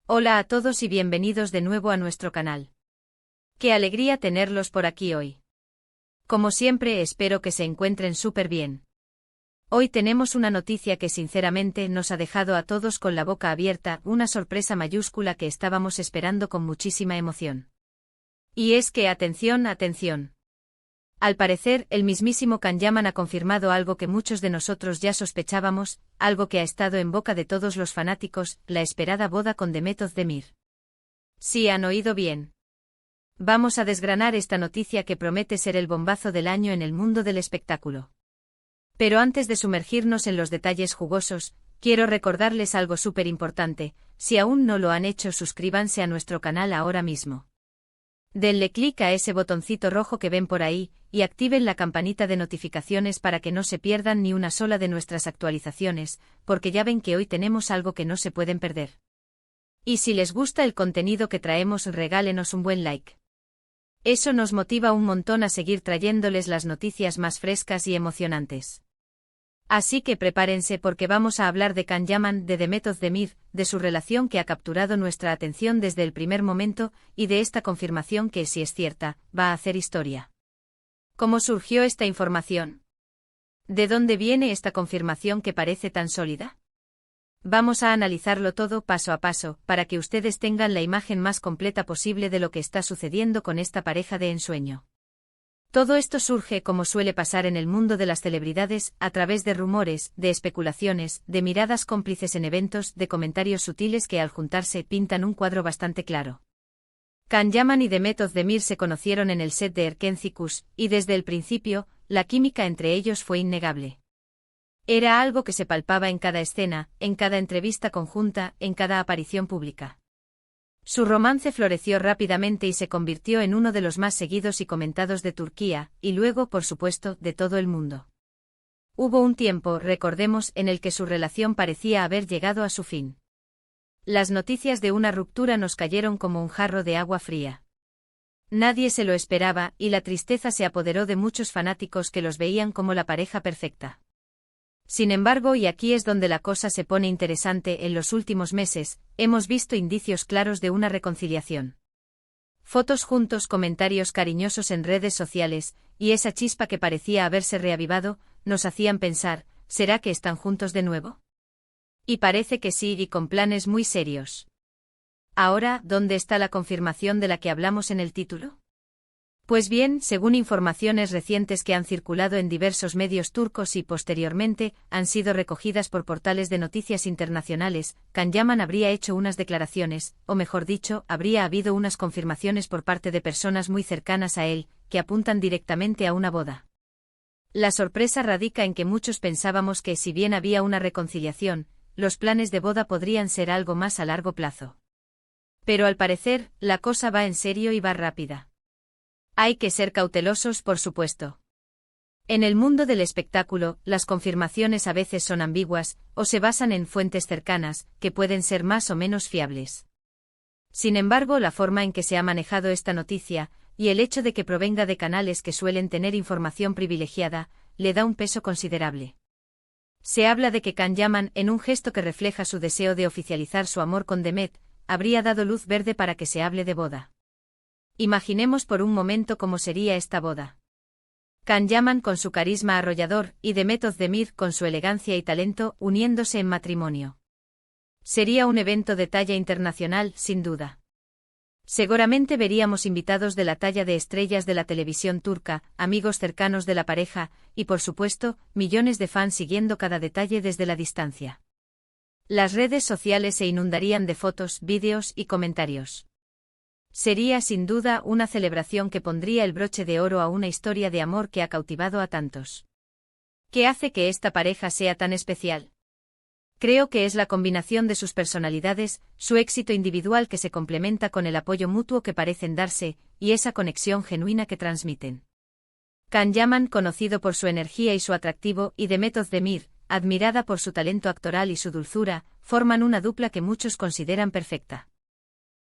Hola a todos y bienvenidos de nuevo a nuestro canal. Qué alegría tenerlos por aquí hoy. Como siempre, espero que se encuentren súper bien. Hoy tenemos una noticia que sinceramente nos ha dejado a todos con la boca abierta, una sorpresa mayúscula que estábamos esperando con muchísima emoción. Y es que, atención, atención. Al parecer, el mismísimo Can Yaman ha confirmado algo que muchos de nosotros ya sospechábamos, algo que ha estado en boca de todos los fanáticos, la esperada boda con Demet Özdemir. Sí, han oído bien. Vamos a desgranar esta noticia que promete ser el bombazo del año en el mundo del espectáculo. Pero antes de sumergirnos en los detalles jugosos, quiero recordarles algo súper importante: si aún no lo han hecho, suscríbanse a nuestro canal ahora mismo. Denle clic a ese botoncito rojo que ven por ahí, y activen la campanita de notificaciones para que no se pierdan ni una sola de nuestras actualizaciones, porque ya ven que hoy tenemos algo que no se pueden perder. Y si les gusta el contenido que traemos, regálenos un buen like. Eso nos motiva un montón a seguir trayéndoles las noticias más frescas y emocionantes. Así que prepárense porque vamos a hablar de Can Yaman, de Demet Özdemir, de su relación que ha capturado nuestra atención desde el primer momento, y de esta confirmación que, si es cierta, va a hacer historia. ¿Cómo surgió esta información? ¿De dónde viene esta confirmación que parece tan sólida? Vamos a analizarlo todo paso a paso, para que ustedes tengan la imagen más completa posible de lo que está sucediendo con esta pareja de ensueño. Todo esto surge, como suele pasar en el mundo de las celebridades, a través de rumores, de especulaciones, de miradas cómplices en eventos, de comentarios sutiles que al juntarse pintan un cuadro bastante claro. Can Yaman y Demet Özdemir se conocieron en el set de Erkenci Kuş, y desde el principio, la química entre ellos fue innegable. Era algo que se palpaba en cada escena, en cada entrevista conjunta, en cada aparición pública. Su romance floreció rápidamente y se convirtió en uno de los más seguidos y comentados de Turquía, y luego, por supuesto, de todo el mundo. Hubo un tiempo, recordemos, en el que su relación parecía haber llegado a su fin. Las noticias de una ruptura nos cayeron como un jarro de agua fría. Nadie se lo esperaba, y la tristeza se apoderó de muchos fanáticos que los veían como la pareja perfecta. Sin embargo, y aquí es donde la cosa se pone interesante, en los últimos meses, hemos visto indicios claros de una reconciliación. Fotos juntos, comentarios cariñosos en redes sociales, y esa chispa que parecía haberse reavivado, nos hacían pensar, ¿será que están juntos de nuevo? Y parece que sí, y con planes muy serios. Ahora, ¿dónde está la confirmación de la que hablamos en el título? Pues bien, según informaciones recientes que han circulado en diversos medios turcos y posteriormente han sido recogidas por portales de noticias internacionales, Can Yaman habría hecho unas declaraciones, o mejor dicho, habría habido unas confirmaciones por parte de personas muy cercanas a él, que apuntan directamente a una boda. La sorpresa radica en que muchos pensábamos que, si bien había una reconciliación, los planes de boda podrían ser algo más a largo plazo. Pero al parecer, la cosa va en serio y va rápida. Hay que ser cautelosos, por supuesto. En el mundo del espectáculo, las confirmaciones a veces son ambiguas, o se basan en fuentes cercanas, que pueden ser más o menos fiables. Sin embargo, la forma en que se ha manejado esta noticia, y el hecho de que provenga de canales que suelen tener información privilegiada, le da un peso considerable. Se habla de que Can Yaman, en un gesto que refleja su deseo de oficializar su amor con Demet, habría dado luz verde para que se hable de boda. Imaginemos por un momento cómo sería esta boda. Can Yaman con su carisma arrollador, y Demet Özdemir con su elegancia y talento, uniéndose en matrimonio. Sería un evento de talla internacional, sin duda. Seguramente veríamos invitados de la talla de estrellas de la televisión turca, amigos cercanos de la pareja, y por supuesto, millones de fans siguiendo cada detalle desde la distancia. Las redes sociales se inundarían de fotos, vídeos y comentarios. Sería sin duda una celebración que pondría el broche de oro a una historia de amor que ha cautivado a tantos. ¿Qué hace que esta pareja sea tan especial? Creo que es la combinación de sus personalidades, su éxito individual que se complementa con el apoyo mutuo que parecen darse, y esa conexión genuina que transmiten. Can Yaman, conocido por su energía y su atractivo, y Demet Özdemir, admirada por su talento actoral y su dulzura, forman una dupla que muchos consideran perfecta.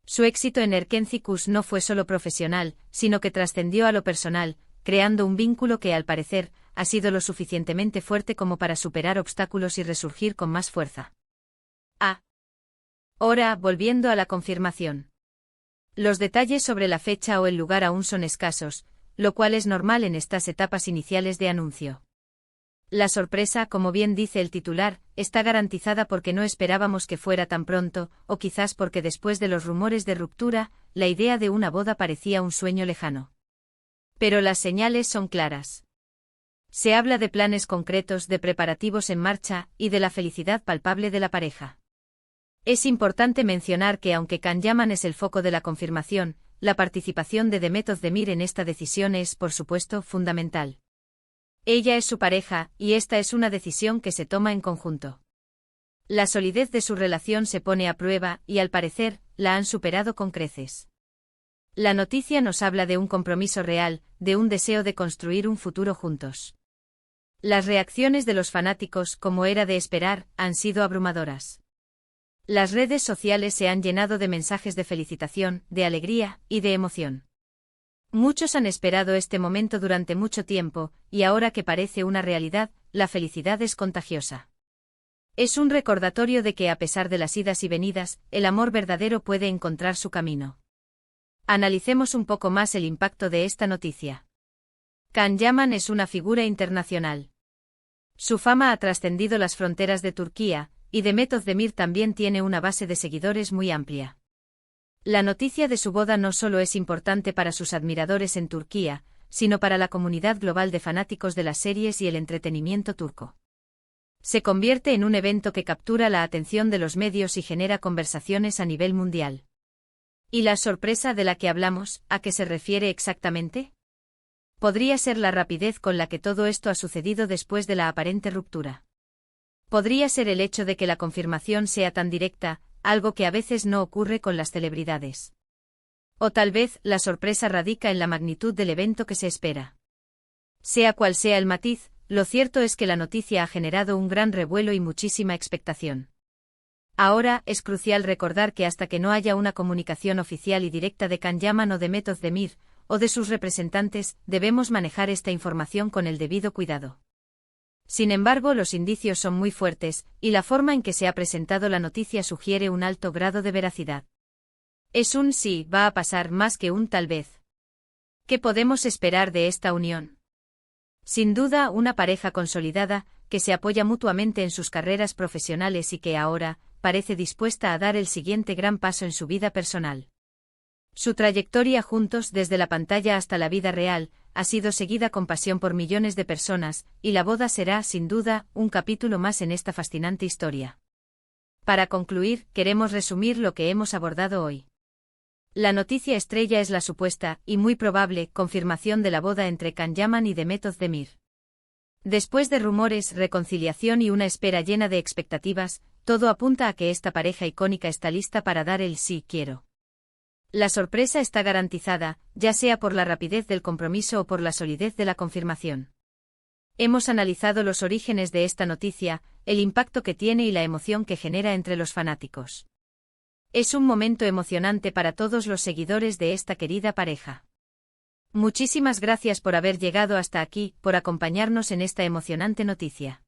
Su éxito en Erkenci Kuş no fue solo profesional, sino que trascendió a lo personal, creando un vínculo que, al parecer, ha sido lo suficientemente fuerte como para superar obstáculos y resurgir con más fuerza. Ahora, volviendo a la confirmación. Los detalles sobre la fecha o el lugar aún son escasos, lo cual es normal en estas etapas iniciales de anuncio. La sorpresa, como bien dice el titular, está garantizada porque no esperábamos que fuera tan pronto, o quizás porque después de los rumores de ruptura, la idea de una boda parecía un sueño lejano. Pero las señales son claras. Se habla de planes concretos, de preparativos en marcha, y de la felicidad palpable de la pareja. Es importante mencionar que aunque Can Yaman es el foco de la confirmación, la participación de Demet Özdemir en esta decisión es, por supuesto, fundamental. Ella es su pareja, y esta es una decisión que se toma en conjunto. La solidez de su relación se pone a prueba, y al parecer, la han superado con creces. La noticia nos habla de un compromiso real, de un deseo de construir un futuro juntos. Las reacciones de los fanáticos, como era de esperar, han sido abrumadoras. Las redes sociales se han llenado de mensajes de felicitación, de alegría y de emoción. Muchos han esperado este momento durante mucho tiempo, y ahora que parece una realidad, la felicidad es contagiosa. Es un recordatorio de que a pesar de las idas y venidas, el amor verdadero puede encontrar su camino. Analicemos un poco más el impacto de esta noticia. Can Yaman es una figura internacional. Su fama ha trascendido las fronteras de Turquía, y Demet Özdemir también tiene una base de seguidores muy amplia. La noticia de su boda no solo es importante para sus admiradores en Turquía, sino para la comunidad global de fanáticos de las series y el entretenimiento turco. Se convierte en un evento que captura la atención de los medios y genera conversaciones a nivel mundial. ¿Y la sorpresa de la que hablamos, a qué se refiere exactamente? Podría ser la rapidez con la que todo esto ha sucedido después de la aparente ruptura. Podría ser el hecho de que la confirmación sea tan directa, algo que a veces no ocurre con las celebridades. O tal vez, la sorpresa radica en la magnitud del evento que se espera. Sea cual sea el matiz, lo cierto es que la noticia ha generado un gran revuelo y muchísima expectación. Ahora, es crucial recordar que hasta que no haya una comunicación oficial y directa de Can Yaman o de Demet Özdemir, o de sus representantes, debemos manejar esta información con el debido cuidado. Sin embargo, los indicios son muy fuertes, y la forma en que se ha presentado la noticia sugiere un alto grado de veracidad. Es un sí, va a pasar más que un tal vez. ¿Qué podemos esperar de esta unión? Sin duda, una pareja consolidada, que se apoya mutuamente en sus carreras profesionales y que ahora, parece dispuesta a dar el siguiente gran paso en su vida personal. Su trayectoria juntos desde la pantalla hasta la vida real, ha sido seguida con pasión por millones de personas, y la boda será, sin duda, un capítulo más en esta fascinante historia. Para concluir, queremos resumir lo que hemos abordado hoy. La noticia estrella es la supuesta, y muy probable, confirmación de la boda entre Can Yaman y Demet Özdemir. Después de rumores, reconciliación y una espera llena de expectativas, todo apunta a que esta pareja icónica está lista para dar el sí quiero. La sorpresa está garantizada, ya sea por la rapidez del compromiso o por la solidez de la confirmación. Hemos analizado los orígenes de esta noticia, el impacto que tiene y la emoción que genera entre los fanáticos. Es un momento emocionante para todos los seguidores de esta querida pareja. Muchísimas gracias por haber llegado hasta aquí, por acompañarnos en esta emocionante noticia.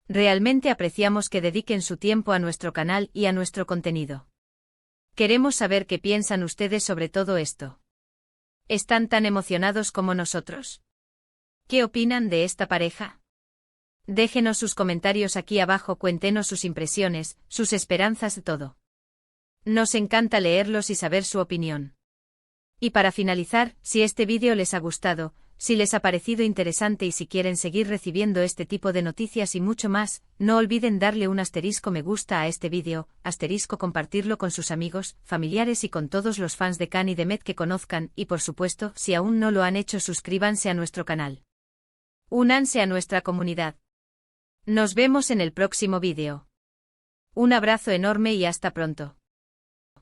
Realmente apreciamos que dediquen su tiempo a nuestro canal y a nuestro contenido. Queremos saber qué piensan ustedes sobre todo esto. ¿Están tan emocionados como nosotros? ¿Qué opinan de esta pareja? Déjenos sus comentarios aquí abajo, cuéntenos sus impresiones, sus esperanzas, todo. Nos encanta leerlos y saber su opinión. Y para finalizar, si este vídeo les ha gustado, si les ha parecido interesante y si quieren seguir recibiendo este tipo de noticias y mucho más, no olviden darle un asterisco me gusta a este vídeo, asterisco compartirlo con sus amigos, familiares y con todos los fans de Can y Demet que conozcan y por supuesto, si aún no lo han hecho, suscríbanse a nuestro canal. Únanse a nuestra comunidad. Nos vemos en el próximo vídeo. Un abrazo enorme y hasta pronto.